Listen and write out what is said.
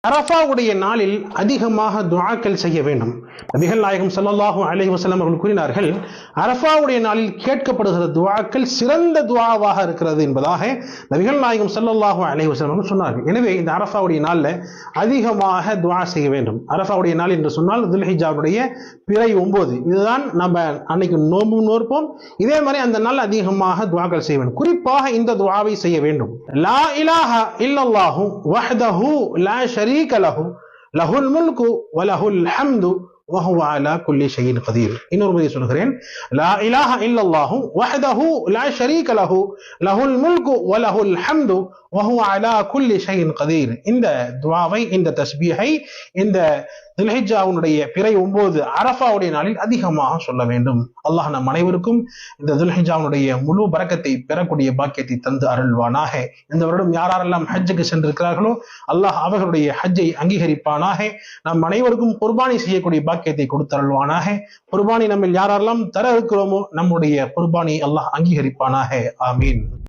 அரஃபாவுடைய நாளில் அதிகமாக துஆக்கள் செய்ய வேண்டும். நபிகள் நாயகம் ஸல்லல்லாஹு அலைஹி வஸல்லம் அவர்கள் கூறினார்கள், அரஃபாவுடைய நாளில் கேட்கப்படுகிற துஆக்கள் சிறந்த துஆவாக இருக்கிறது என்பதாக நபிகள் நாயகம் ஸல்லல்லாஹு அலைஹி வஸல்லம் அவர்கள் சொன்னார்கள். எனவே இந்த அரஃபாவுடைய நாளில் அதிகமாக துஆ செய்ய வேண்டும். அரஃபாவுடைய நாள் என்று சொன்னால் துல்ஹிஜ்ஜாவுடைய பிறை 9. இதுதான் நம்ம அன்னைக்கு நோன்பு நோற்போம். இதே மாதிரி அந்த நாள் அதிகமாக துஆக்கள் செய்ய வேண்டும். குறிப்பாக இந்த துஆவை செய்ய வேண்டும். லா இலாஹா இல்லல்லாஹு வஹ்தஹு லா ஷரீக லஹு லஹுல் முல்கு வ லஹுல் ஹம்து வஹுவ அலா குல்லி ஷைஇன் கதீர். இன்னொரு முறை சொல்கிறேன், லா இலாஹா இல்லல்லாஹு வஹ்தஹு லா ஷரீக லஹு லஹுல் முல்கு வ லஹுல் ஹம்து வஹுவ அலா குல்லி ஷைஇன் கதீர். இந்த துஆவை, இந்த தஸ்பீஹை இந்த துல்ஹிஜ்ஜாவுடைய பிறை 9 அரஃபாவுடைய நாளில் அதிகமாக சொல்ல வேண்டும். அல்லாஹ் நம் அனைவருக்கும் இந்த துல்ஹிஜ்ஜாவுடைய முழு பரக்கத்தை பெறக்கூடிய பாக்கியத்தை தந்து அருள்வானாக. இந்த வருடம் யாரெல்லாம் ஹஜ்ஜுக்கு சென்றிருக்கிறார்களோ அல்லாஹ் அவர்களுடைய ஹஜ்ஜை அங்கீகரிப்பானாக. நம் அனைவருக்கும் குர்பானி செய்யக்கூடிய பாக்கியத்தை கொடுத்து அருள்வானாக. குர்பானி நம்ம யாரெல்லாம் தர இருக்கிறோமோ நம்முடைய குர்பானி அல்லாஹ் அங்கீகரிப்பானாக. ஆமீன்.